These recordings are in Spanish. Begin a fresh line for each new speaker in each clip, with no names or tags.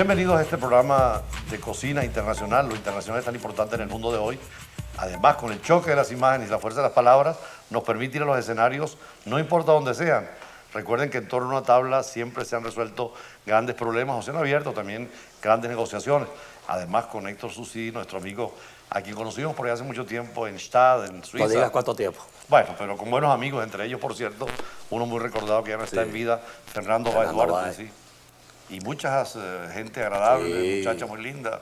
Bienvenidos a este programa de cocina internacional. Lo internacional es tan importante en el mundo de hoy. Además, con el choque de las imágenes y la fuerza de las palabras, nos permite ir a los escenarios, no importa dónde sean. Recuerden que en torno a una tabla siempre se han resuelto grandes problemas o se han abierto también grandes negociaciones. Además, con Héctor Susí, nuestro amigo, a quien conocimos por ahí hace mucho tiempo en Stade, en Suiza.
No digas cuánto tiempo.
Bueno, pero con buenos amigos, entre ellos, por cierto, uno muy recordado que ya no está en vida, Fernando Báez Duarte, sí. Y muchas gente agradable, muchachas muy lindas,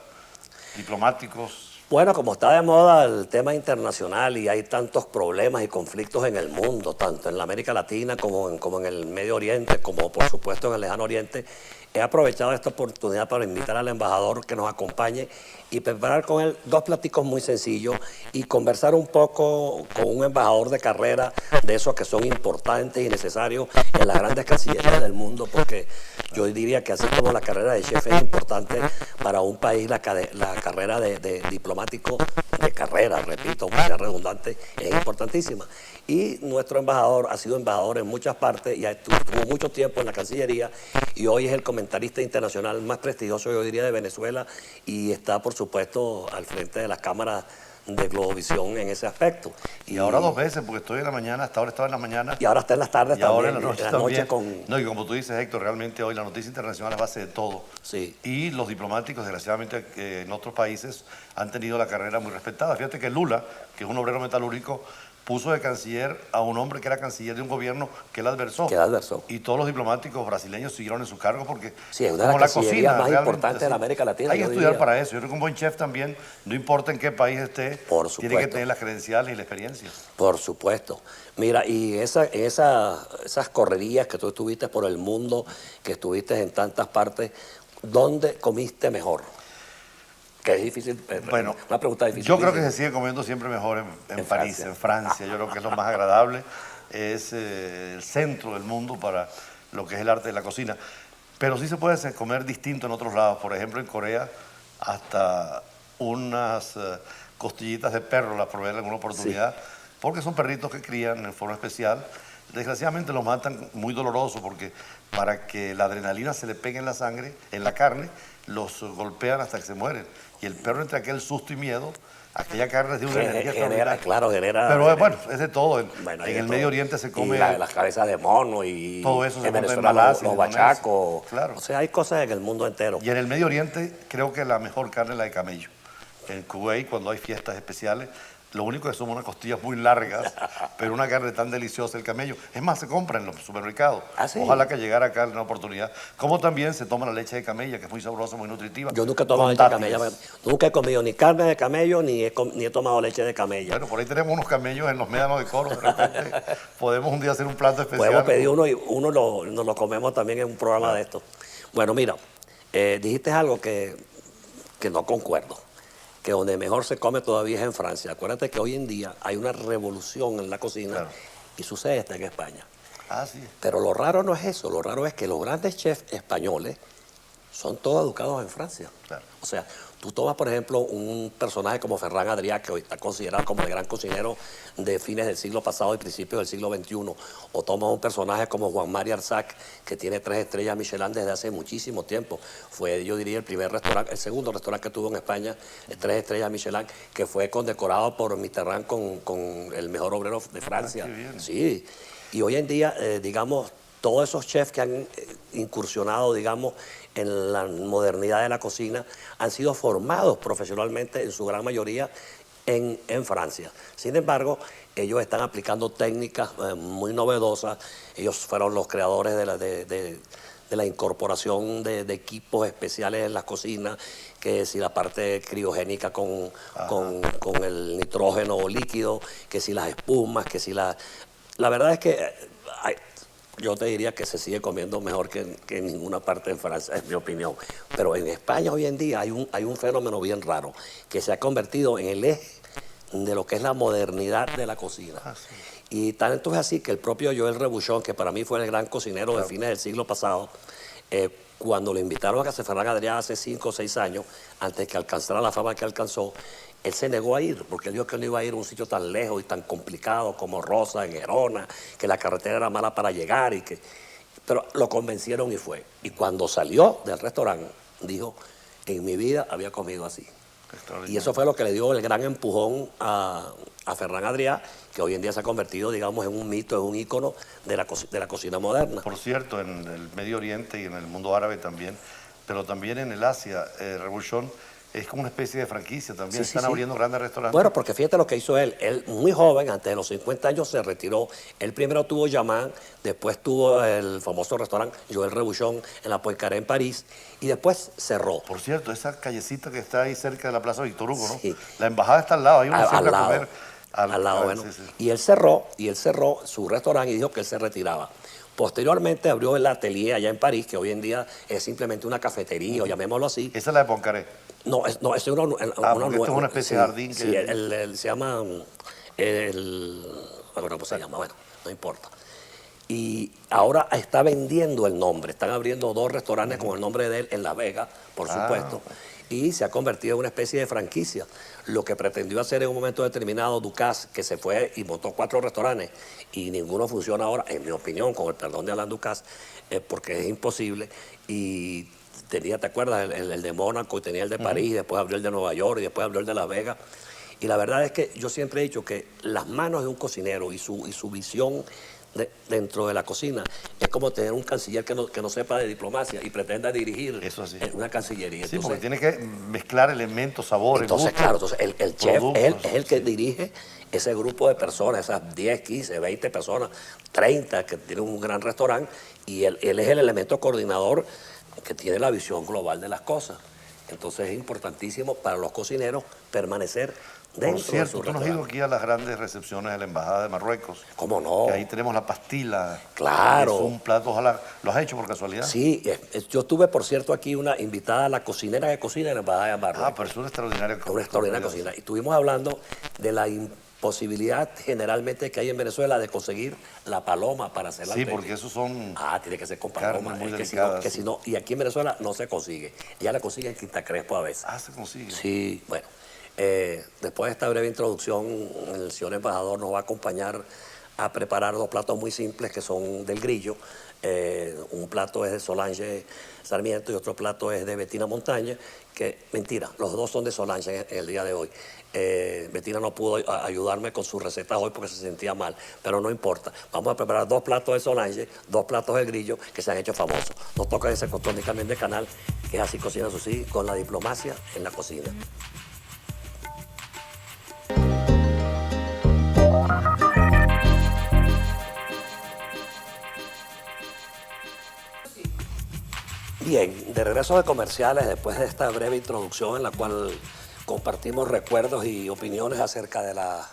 diplomáticos.
Bueno, como está de moda el tema internacional y hay tantos problemas y conflictos en el mundo, tanto en la América Latina como en el Medio Oriente, como por supuesto en el Lejano Oriente, he aprovechado esta oportunidad para invitar al embajador que nos acompañe y preparar con él dos platicos muy sencillos y conversar un poco con un embajador de carrera de esos que son importantes y necesarios en las grandes cancillerías del mundo, porque yo diría que así como la carrera de chef es importante para un país, la carrera de diplomático de carrera, repito, aunque sea redundante, es importantísima. Y nuestro embajador ha sido embajador en muchas partes y estuvo mucho tiempo en la Cancillería y hoy es el comentarista internacional más prestigioso, yo diría, de Venezuela y está, por supuesto, al frente de las cámaras de Globovisión en ese aspecto.
Y ahora dos veces, porque estoy en la mañana, hasta ahora estaba en la mañana.
Y ahora está en las tardes
y
también.
Ahora en la noche también.
Con...
No, y como tú dices, Héctor, realmente hoy la noticia internacional es base de todo.
Sí.
Y los diplomáticos, desgraciadamente, en otros países han tenido la carrera muy respetada. Fíjate que Lula, que es un obrero metalúrgico, puso de canciller a un hombre que era canciller de un gobierno que él adversó. Y todos los diplomáticos brasileños siguieron en su cargo porque
sí, es una de las cancillerías más importantes de la América Latina.
Hay que estudiar para eso. Yo creo que un buen chef también, no importa en qué país esté, tiene que tener las credenciales y la experiencia.
Por supuesto. Mira, y esas correrías que tú estuviste por el mundo, que estuviste en tantas partes, ¿dónde comiste mejor? Que es difícil,
bueno,
una pregunta difícil.
Yo creo que se sigue comiendo siempre mejor en París, en Francia. Yo creo que es lo más agradable, es el centro del mundo para lo que es el arte de la cocina. Pero sí se puede comer distinto en otros lados. Por ejemplo, en Corea, hasta unas costillitas de perro las probé en alguna oportunidad, porque son perritos que crían en forma especial. Desgraciadamente los matan muy doloroso porque para que la adrenalina se le pegue en la sangre, en la carne, los golpean hasta que se mueren. Y el perro, entre aquel susto y miedo, aquella carne es de una energía extraordinaria.
Claro, genera.
Pero bueno, es de todo.
Bueno,
en el Medio Oriente se come.
Y las cabezas de mono y.
Todo eso se
en
come
Venezuela
en Malasia,
los bachacos.
Claro.
O sea, hay cosas en el mundo entero.
Y en el Medio Oriente, creo que la mejor carne es la de camello. En Kuwait, cuando hay fiestas especiales, lo único que son unas costillas muy largas, pero una carne tan deliciosa, el camello. Es más, se compra en los supermercados.
¿Sí?
Ojalá que llegara acá en una oportunidad. Como también se toma la leche de camella, que es muy sabrosa, muy nutritiva.
Yo nunca he tomado leche de camella. Nunca he comido ni carne de camello, ni he tomado leche de camella.
Bueno, por ahí tenemos unos camellos en los médanos de Coro. De repente podemos un día hacer un plato especial.
Podemos pedir uno y nos lo comemos también en un programa de esto. Bueno, mira, dijiste algo que no concuerdo. Que donde mejor se come todavía es en Francia. Acuérdate que hoy en día hay una revolución en la cocina y sucede está en España.
Sí.
Pero lo raro no es eso, lo raro es que los grandes chefs españoles son todos educados en Francia.
Claro.
O sea, tú tomas, por ejemplo, un personaje como Ferran Adrià, que hoy está considerado como el gran cocinero de fines del siglo pasado y principios del siglo XXI, o tomas un personaje como Juan Mari Arsac, que tiene 3 estrellas Michelin desde hace muchísimo tiempo. Fue, yo diría, el segundo restaurante que tuvo en España, 3 estrellas Michelin, que fue condecorado por Mitterrand con el mejor obrero de Francia.
Qué bien.
Sí, y hoy en día, digamos, todos esos chefs que han incursionado, digamos, en la modernidad de la cocina, han sido formados profesionalmente, en su gran mayoría, en Francia. Sin embargo, ellos están aplicando técnicas muy novedosas. Ellos fueron los creadores de la incorporación de equipos especiales en las cocinas, que si la parte criogénica con el nitrógeno líquido, que si las espumas, que si la... La verdad es que yo te diría que se sigue comiendo mejor que en ninguna parte en Francia, es mi opinión. Pero en España hoy en día hay un fenómeno bien raro, que se ha convertido en el eje de lo que es la modernidad de la cocina. Y tanto es así que el propio Joël Robuchon, que para mí fue el gran cocinero de fines del siglo pasado, cuando lo invitaron a Casa Ferran Adrià hace 5 o 6 años, antes que alcanzara la fama que alcanzó, él se negó a ir, porque él dijo que no iba a ir a un sitio tan lejos y tan complicado como Rosa, en Gerona, que la carretera era mala para llegar, pero lo convencieron y fue. Y cuando salió del restaurante, dijo, en mi vida había comido así. Y
Extraordinario.
eso fue lo que le dio el gran empujón a Ferran Adrià, que hoy en día se ha convertido, digamos, en un mito, en un ícono de la cocina moderna.
Por cierto, en el Medio Oriente y en el mundo árabe también, pero también en el Asia, Rebuchon es como una especie de franquicia también.
Sí, sí,
Están
sí.
abriendo grandes restaurantes.
Bueno, porque fíjate lo que hizo él. Él, muy joven, antes de los 50 años, se retiró. Él primero tuvo Yaman, después tuvo el famoso restaurante Joël Rebuchon en la Poincaré en París, y después cerró.
Por cierto, esa callecita que está ahí cerca de la Plaza Víctor Hugo, ¿no?
Sí.
La embajada está al lado, hay uno
Al
siempre a
lado,
comer.
al lado, bueno.
Sí, sí.
Y él cerró su restaurante y dijo que él se retiraba. Posteriormente abrió el atelier allá en París, que hoy en día es simplemente una cafetería, o llamémoslo así.
Esa es la de Poincaré.
No, es una
Porque esto es una especie de jardín
Sí,
que...
se llama, bueno, ¿cómo se llama? Bueno, no importa. Y ahora está vendiendo el nombre. Están abriendo 2 restaurantes con el nombre de él en Las Vegas, por supuesto. Y se ha convertido en una especie de franquicia. Lo que pretendió hacer en un momento determinado Ducasse, que se fue y montó 4 restaurantes y ninguno funciona ahora, en mi opinión, con el perdón de Alain Ducasse, porque es imposible. Y tenía, ¿te acuerdas? El de Mónaco y tenía el de París, y después abrió el de Nueva York y después abrió el de Las Vegas. Y la verdad es que yo siempre he dicho que las manos de un cocinero y su visión dentro de la cocina es como tener un canciller que no sepa de diplomacia y pretenda dirigir
Eso sí.
una cancillería.
Sí,
Entonces,
porque tiene que mezclar elementos, sabores,
entonces,
gustos,
claro, entonces el chef
productos,
es el que dirige ese grupo de personas, esas 10, 15, 20 personas, 30 que tienen un gran restaurante, y él es el elemento coordinador que tiene la visión global de las cosas. Entonces es importantísimo para los cocineros permanecer dentro
Por cierto,
de su
tú nos has ido
restaurante.
aquí a las grandes recepciones de la Embajada de Marruecos.
¿Cómo no?
Que ahí tenemos la pastila.
Claro.
Es un plato, ojalá. ¿Lo has hecho por casualidad?
Sí, yo tuve, por cierto, aquí una invitada a la cocinera que cocina en la Embajada de Marruecos.
Ah, pero es una extraordinaria
Una extraordinaria cocina. Y estuvimos hablando de la imposibilidad generalmente que hay en Venezuela de conseguir la paloma para hacer la
Sí,
alpeña.
porque esos son...
Tiene que ser con
carnes
paloma.
muy
Es
delicadas,
que si no, y aquí en Venezuela no se consigue. Ya la consigue en Quinta Crespo a veces.
se consigue.
Sí, bueno. Después de esta breve introducción, el señor embajador nos va a acompañar a preparar 2 platos muy simples que son del grillo. Un plato es de Solange Sarmiento y otro plato es de Bettina Montaña, que mentira, los 2 son de Solange en el día de hoy. Bettina no pudo ayudarme con su receta hoy porque se sentía mal, pero no importa. Vamos a preparar 2 platos de Solange, 2 platos de grillo que se han hecho famosos. Nos toca ese control de canal, que es Así Cocina Susi, con la diplomacia en la cocina. Bien, de regreso de comerciales, después de esta breve introducción en la cual compartimos recuerdos y opiniones acerca de las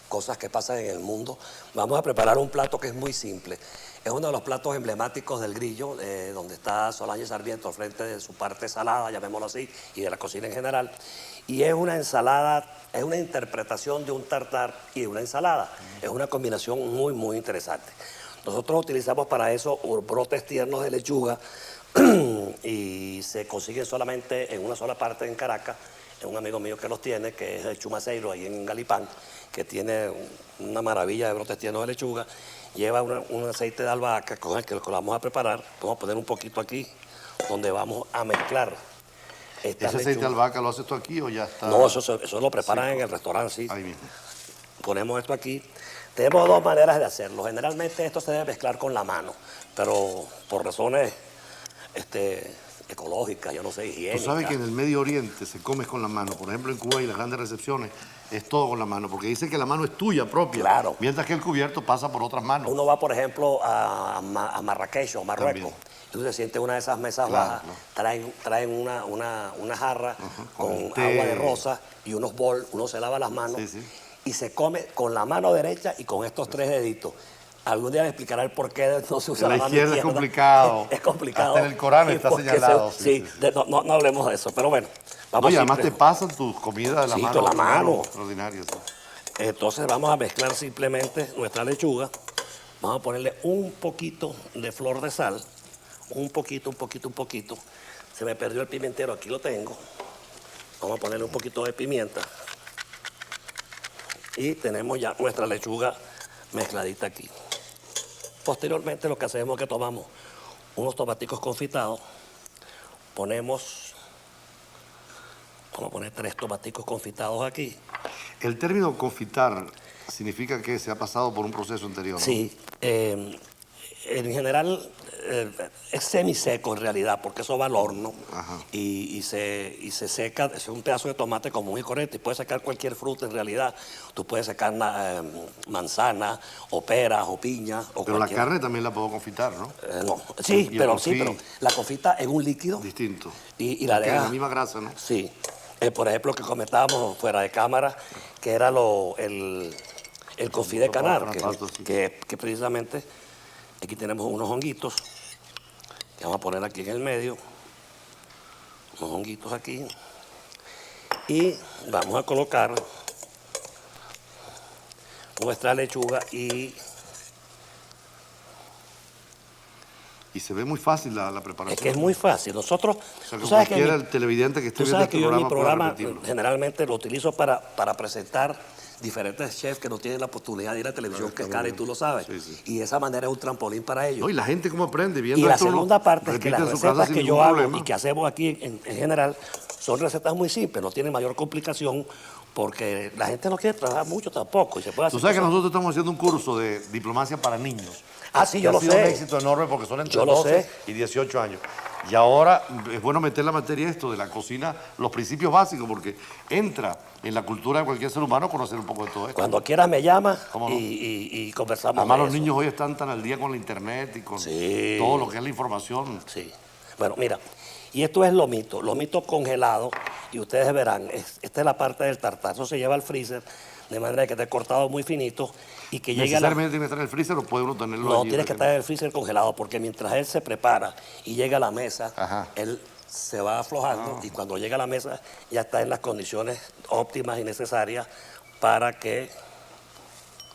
cosas que pasan en el mundo, vamos a preparar un plato que es muy simple. Es uno de los platos emblemáticos del grillo, donde está Solange Sarmiento al frente de su parte salada, llamémoslo así, y de la cocina en general. Y es una ensalada, es una interpretación de un tartar y de una ensalada. Es una combinación muy, muy interesante. Nosotros utilizamos para eso brotes tiernos de lechuga, y se consiguen solamente en una sola parte en Caracas. Es un amigo mío que los tiene, que es el Chumaceiro, ahí en Galipán, que tiene una maravilla de brotes tiernos de lechuga. Lleva un aceite de albahaca con el que lo vamos a preparar. Vamos a poner un poquito aquí, donde vamos a mezclar.
¿Ese aceite de albahaca lo haces tú aquí o ya está?
No, eso lo preparan en el restaurante, sí.
Ahí mismo.
Ponemos esto aquí. Tenemos 2 maneras de hacerlo. Generalmente esto se debe mezclar con la mano, pero por razones ecológicas, yo no sé, higiénicas.
Tú sabes que en el Medio Oriente se come con la mano. Por ejemplo, en Cuba y las grandes recepciones es todo con la mano, porque dicen que la mano es tuya propia.
Claro.
Mientras que el cubierto pasa por otras manos.
Uno va, por ejemplo, a Marrakech o Marruecos.
También.
Y tú te sientes en una de esas mesas
Claro,
bajas,
claro.
traen una jarra con
té.
agua de rosa y unos bols, uno se lava las manos
Sí, sí.
y se come con la mano derecha y con estos 3 deditos. Algún día me explicará el por qué no se usa
La
la mano
izquierda
izquierda.
es complicado.
Es complicado.
Hasta en el Corán
Y
está
porque
señalado.
Sí, no hablemos de eso, pero bueno. Vamos
Oye, además
simple.
te pasan tus comidas de la
Sí,
mano.
con la mano.
Extraordinario. Sí.
Entonces vamos a mezclar simplemente nuestra lechuga. Vamos a ponerle un poquito de flor de sal. Un poquito. Se me perdió el pimentero, aquí lo tengo. Vamos a ponerle un poquito de pimienta. Y tenemos ya nuestra lechuga mezcladita aquí. Posteriormente lo que hacemos es que tomamos unos tomaticos confitados, ponemos Vamos a poner 3 tomaticos confitados aquí.
El término confitar significa que se ha pasado por un proceso anterior, ¿no?
Sí, en general es semiseco en realidad, porque eso va al horno
Ajá.
y se seca. Es un pedazo de tomate común y corriente. Y puedes sacar cualquier fruta en realidad. Tú puedes sacar manzana, o peras, o piña, o
Pero
cualquier.
la carne también la puedo confitar, ¿no?
No. Sí,
Y el
pero
confit,
la confita en un líquido
distinto.
y la
Porque es
dejas.
la misma grasa, ¿no?
Sí. Por ejemplo, que comentábamos fuera de cámara, que era el confit de canar, que precisamente aquí tenemos unos honguitos que vamos a poner aquí en el medio, unos honguitos aquí, y vamos a colocar nuestra lechuga
Y se ve muy fácil la preparación.
es que es muy fácil. Nosotros,
O sea, que
tú sabes que
cualquiera, el televidente que esté
tú
viendo
sabes
este
que yo en mi
programa puede
programa
repetirlo.
generalmente lo utilizo para presentar diferentes chefs que no tienen la oportunidad de ir a televisión, que es cara, y tú lo sabes.
Sí, sí.
Y de esa manera es un trampolín para ellos.
No, y la gente cómo aprende viendo
Y la
esto,
segunda
lo
parte es que
repite
las
en su casa
recetas
sin
que
ningún
yo hago
problema.
y que hacemos aquí en general son recetas muy simples, no tienen mayor complicación, porque la gente no quiere trabajar mucho tampoco. Y se puede hacer
Tú sabes que
cosas-
nosotros estamos haciendo un curso de diplomacia para niños.
Ah, sí,
Que
yo
ha
lo
sido un
sé.
éxito enorme porque son entre
Yo lo
12
sé.
y 18 años. Y ahora es bueno meter la materia esto de la cocina, los principios básicos, porque entra en la cultura de cualquier ser humano conocer un poco de todo esto.
Cuando quieras me llamas
¿Cómo no?
y conversamos
Además
de
los
eso.
niños hoy están tan al día con la internet y con
Sí.
todo lo que es la información.
Sí. Bueno, mira, y esto es lomito congelado, y ustedes verán, esta es la parte del tartar, eso se lleva al freezer, de manera que esté cortado muy finito y que llegue a la...
Necesariamente tiene que estar en el freezer o puede uno tenerlo
No,
allí.
tienes que estar en el freezer congelado, porque mientras él se prepara y llega a la mesa,
Ajá.
él se va aflojando y cuando llega a la mesa ya está en las condiciones óptimas y necesarias para que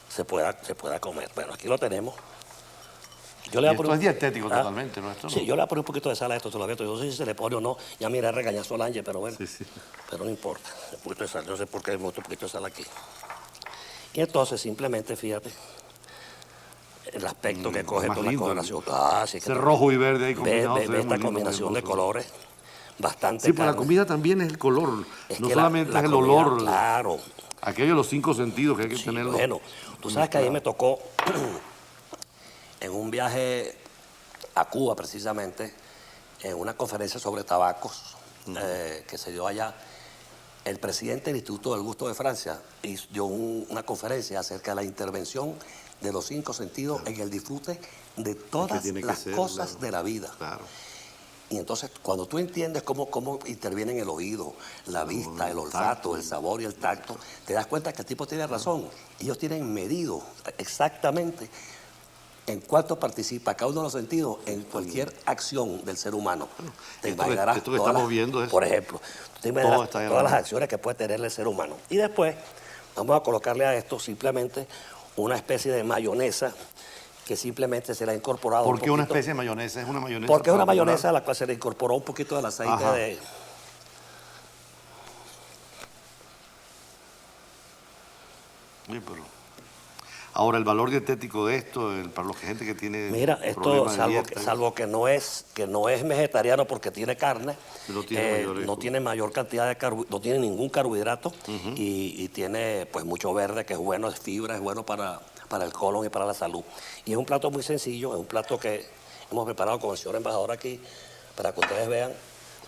se pueda comer. Bueno, aquí lo tenemos. Yo
Y
voy a
esto
poner-
es dietético
¿Ah?
totalmente, ¿no? Esto no.
Sí, yo le voy a poner un poquito de sal a esto todavía. Yo no sé si se le pone o no. Ya mira, regañazo al Ángel, pero bueno.
Sí, sí.
Pero no importa. Un poquito de sal. Yo sé por qué hay un poquito de sal aquí. Y entonces simplemente, fíjate, el aspecto que coge
más
por la
lindo,
coloración. Ah, sí,
Ese rojo y verde ahí
ve,
combinado.
ve-
se
ve
ve
esta
muy lindo,
combinación
muy
de
hermoso.
colores. Bastante
Sí, pues la
carne.
comida también es el color.
Es
No
que
solamente
la
es el
comida,
olor,
Claro.
aquello de los 5 sentidos que hay que
Sí,
tenerlo.
bueno, tú sabes que a mí me tocó en un viaje a Cuba precisamente, en una conferencia sobre tabacos que se dio allá. El presidente del Instituto del Gusto de Francia dio una conferencia acerca de la intervención de los 5 sentidos en el disfrute de todas
tiene que
las
ser,
cosas
claro.
de la vida.
Claro.
Y entonces, cuando tú entiendes cómo intervienen el oído, la vista, el olfato, el sabor y el tacto, te das cuenta que el tipo tiene razón. Ellos tienen medido exactamente en cuánto participa cada uno de los sentidos en cualquier acción del ser humano. Te
esto que-
imaginarás
esto que
todas
estamos
las-
viendo es-
Por ejemplo, tú te imaginarás
está ahí
todas las
abajo.
acciones que puede tener el ser humano. Y después, vamos a colocarle a esto simplemente una especie de mayonesa que simplemente se le ha incorporado
¿Por
un
qué una
poquito.
especie de mayonesa? ¿Es una mayonesa?
Porque es una
particular?
mayonesa a la cual se le incorporó un poquito del aceite
Ajá.
de...
Sí, pero... Ahora, el valor dietético de esto, para la gente que tiene
Mira, esto
problemas de dieta,
salvo que no es vegetariano porque tiene carne,
No tiene mayores-
no tiene mayor cantidad de no tiene ningún carbohidrato y tiene pues mucho verde, que es bueno, es fibra, es bueno para el colon y para la salud. Y es un plato muy sencillo, es un plato que hemos preparado con el señor embajador aquí para que ustedes vean,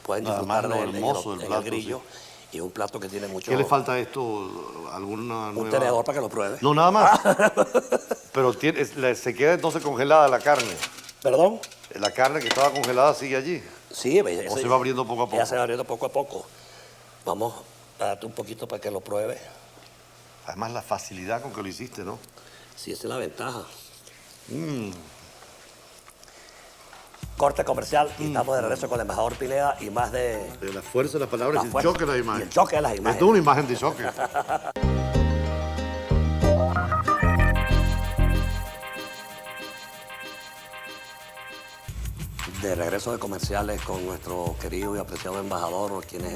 pueden
Además,
disfrutar
lo
en el,
hermoso del
en el
plato,
grillo. Y es un plato que tiene mucho...
¿Qué le falta a esto? ¿Alguna
Un
nueva...?
tenedor para que lo pruebe.
No, nada más. Pero se queda entonces congelada la carne.
¿Perdón?
La carne que estaba congelada sigue allí.
Sí,
¿O se va abriendo poco a poco?
Ya se va abriendo poco a poco. Vamos a darte un poquito para que lo pruebe.
Además, la facilidad con que lo hiciste, ¿no?
Sí, esa es la ventaja. Corte comercial y estamos de regreso con el embajador Pineda y más de...
De la fuerza de las palabras
La
y el
fuerza
choque de la imagen.
y el choque de las imágenes.
Esto es una imagen de choque.
De regreso de comerciales con nuestro querido y apreciado embajador, quien es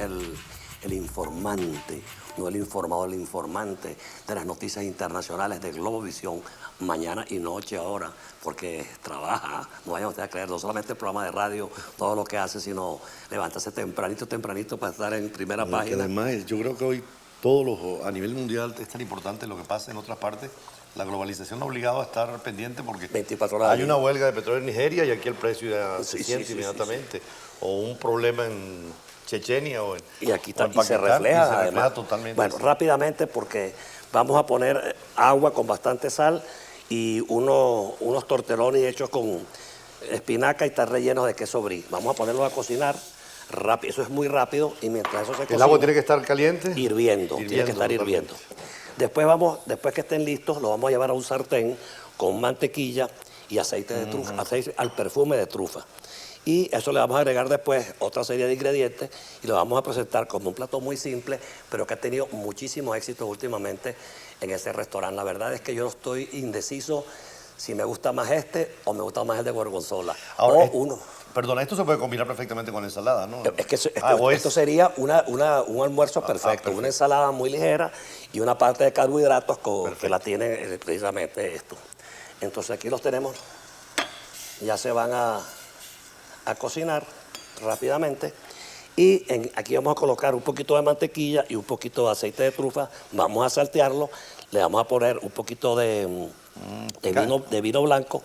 el informante, no el informador, el informante de las noticias internacionales de Globovisión, mañana y noche ahora, porque trabaja, no vayan ustedes a creer, no solamente el programa de radio, todo lo que hace, sino levantarse tempranito para estar en primera página.
Además, yo creo que hoy a nivel mundial es tan importante lo que pasa en otras partes. La globalización ha obligado a estar pendiente porque
24 horas
hay una huelga de petróleo en Nigeria y aquí el precio ya se siente
sí,
inmediatamente. O un problema en Chechenia o en
Y aquí
o en
y se
Pakistán,
refleja, además.
totalmente.
Bueno, rápidamente porque vamos a poner agua con bastante sal y unos tortelones hechos con espinaca y están rellenos de queso brie. Vamos a ponerlos a cocinar rápido, eso es muy rápido y mientras eso se cocina...
¿El agua tiene que estar caliente?
Hirviendo, tiene que estar hirviendo. Después que estén listos, lo vamos a llevar a un sartén con mantequilla y aceite de trufa, aceite al perfume de trufa. Y eso le vamos a agregar después otra serie de ingredientes y lo vamos a presentar como un plato muy simple, pero que ha tenido muchísimo éxito últimamente en ese restaurante. La verdad es que yo estoy indeciso si me gusta más este o me gusta más el de gorgonzola.
Ahora,
o uno.
Perdona, esto se puede combinar perfectamente con ensalada, ¿no?
Es que esto sería un almuerzo perfecto,
perfecto.
una ensalada muy ligera y una parte de carbohidratos que la tiene precisamente esto. Entonces aquí los tenemos, ya se van a cocinar rápidamente y aquí vamos a colocar un poquito de mantequilla y un poquito de aceite de trufa, vamos a saltearlo, le vamos a poner un poquito de vino blanco,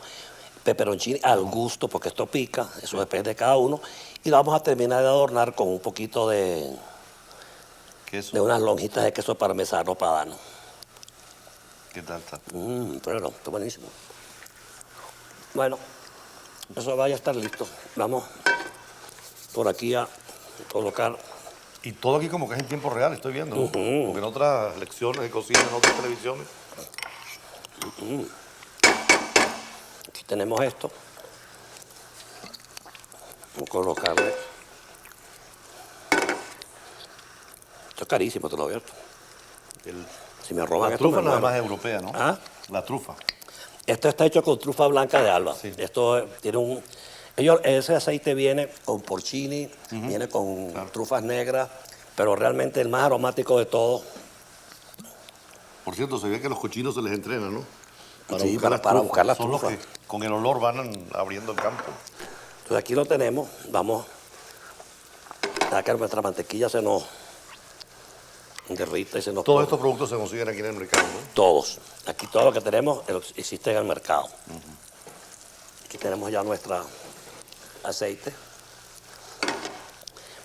peperoncini al gusto, porque esto pica, eso depende de cada uno, y lo vamos a terminar de adornar con un poquito de unas lonjitas de queso parmesano padano.
¿Qué tal está?
Pero está buenísimo. Bueno, eso vaya a estar listo. Vamos por aquí a colocar.
Y todo aquí como que es en tiempo real, estoy viendo, ¿no? Porque en otras lecciones de cocina, en otras televisiones.
Aquí tenemos esto. Vamos a colocarle. Esto es carísimo, te lo advierto. Si me roban
La
esto,
trufa
me
nada
muero.
más es europea, ¿no?
¿Ah?
La trufa.
Esto está hecho con trufa blanca de Alba.
Sí.
Esto tiene ese aceite viene con porcini, viene con trufas negras, pero realmente el más aromático de todos.
Por cierto, se ve que los cochinos se les entrena, ¿no?
Sí, para buscar las
Son los
trufas.
que con el olor van abriendo el campo.
Entonces aquí lo tenemos, vamos a que nuestra mantequilla se nos derrita y se nos...
Todos estos productos se consiguen aquí en el mercado, ¿no?
Todos. Aquí todo lo que tenemos existe en el mercado. Aquí tenemos ya nuestro aceite.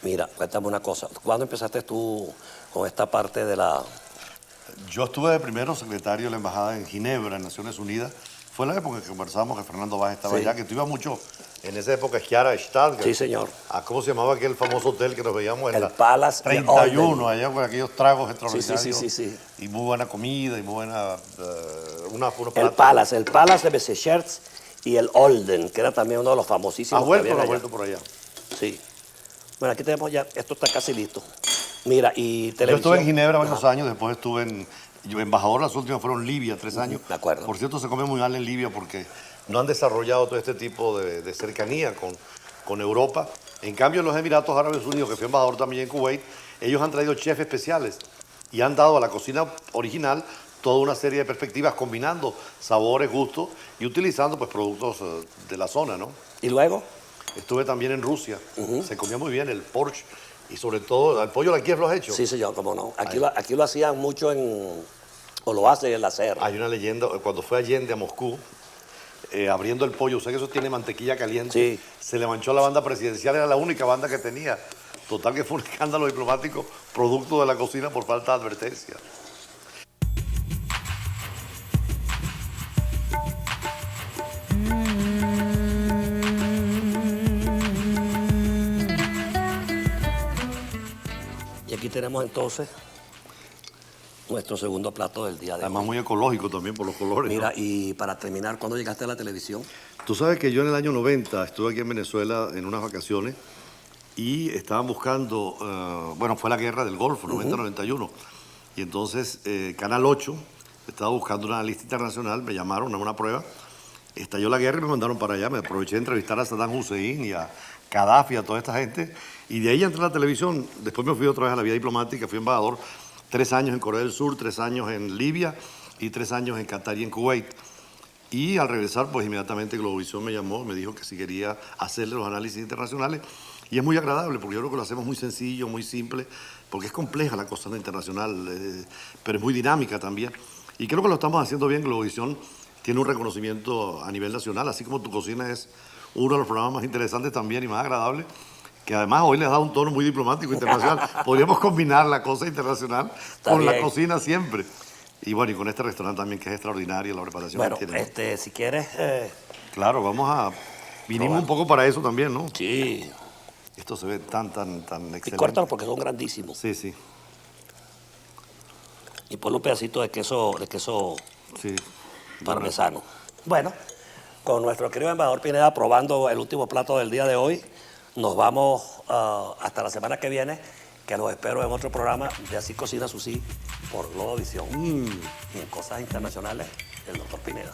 Mira, cuéntame una cosa. ¿Cuándo empezaste tú con esta parte de la...?
Yo estuve de primero secretario de la Embajada en Ginebra, en Naciones Unidas. Fue la época que conversamos que Fernando Báez estaba
Sí.
allá, que tú ibas mucho en esa época a esquiar a Stargard.
Sí, señor.
¿Cómo se llamaba aquel famoso hotel que nos veíamos en
El
la
Palace y
31,
Olden.
allá con aquellos tragos extraordinarios?
Sí.
Y muy buena comida y muy buena...
El Palace de Bessechers y el Olden, que era también uno de los famosísimos.
¿Ha vuelto
que
o no ha
había allá.
vuelto por allá?
Sí. Bueno, aquí tenemos ya, esto está casi listo. Mira, y
Yo
televisión.
estuve en Ginebra varios años, después estuve embajador, las últimas fueron Libia, 3 años.
De acuerdo.
Por cierto, se come muy mal en Libia porque no han desarrollado todo este tipo de cercanía con Europa. En cambio, en los Emiratos Árabes Unidos, que fui embajador también en Kuwait, ellos han traído chefs especiales y han dado a la cocina original toda una serie de perspectivas combinando sabores, gustos y utilizando pues productos de la zona, ¿no?
¿Y luego?
Estuve también en Rusia, se comía muy bien el porch y sobre todo el pollo de Kiev lo has hecho.
Sí, señor, cómo no. Aquí lo hacían mucho o lo hacen en la serra.
Hay una leyenda, cuando fue Allende a Moscú, abriendo el pollo, sé que eso tiene mantequilla caliente,
Sí.
se le manchó la banda presidencial, era la única banda que tenía. Total que fue un escándalo diplomático producto de la cocina por falta de advertencia.
Y aquí tenemos entonces nuestro segundo plato del día de
Además
hoy.
muy ecológico también por los colores.
Mira,
¿no?
y para terminar, ¿cuándo llegaste a la televisión?
Tú sabes que yo en el año 90 estuve aquí en Venezuela en unas vacaciones y estaban buscando, bueno, fue la guerra del Golfo, 90-91. Y entonces Canal 8 estaba buscando una lista internacional, me llamaron a una prueba estalló la guerra y me mandaron para allá. Me aproveché de entrevistar a Saddam Hussein y a Gaddafi, a toda esta gente. Y de ahí entré a la televisión. Después me fui otra vez a la vida diplomática. Fui embajador 3 años en Corea del Sur, 3 años en Libia y 3 años en Qatar y en Kuwait. Y al regresar, pues inmediatamente Globovisión me llamó, me dijo que si quería hacerle los análisis internacionales. Y es muy agradable, porque yo creo que lo hacemos muy sencillo, muy simple, porque es compleja la cocina internacional, pero es muy dinámica también. Y creo que lo estamos haciendo bien. Globovisión tiene un reconocimiento a nivel nacional, así como Tu Cocina es uno de los programas más interesantes también y más agradables, que además hoy les da un tono muy diplomático internacional. Podríamos combinar la cosa internacional con la cocina siempre. Y bueno, y con este restaurante también, que es extraordinario, la preparación
Bueno,
que tiene.
si quieres...
Claro, vinimos
probar.
un poco para eso también, ¿no?
Sí.
Esto se ve tan
Y
excelente.
córtalos porque son grandísimos.
Sí, sí,
Y ponle un pedacito de queso
sí.
parmesano. Bueno, con nuestro querido embajador Pineda probando el último plato del día de hoy, nos vamos hasta la semana que viene, que los espero en otro programa de Así Cocina Susi por Globovisión. Y en Cosas Internacionales, el doctor Pineda.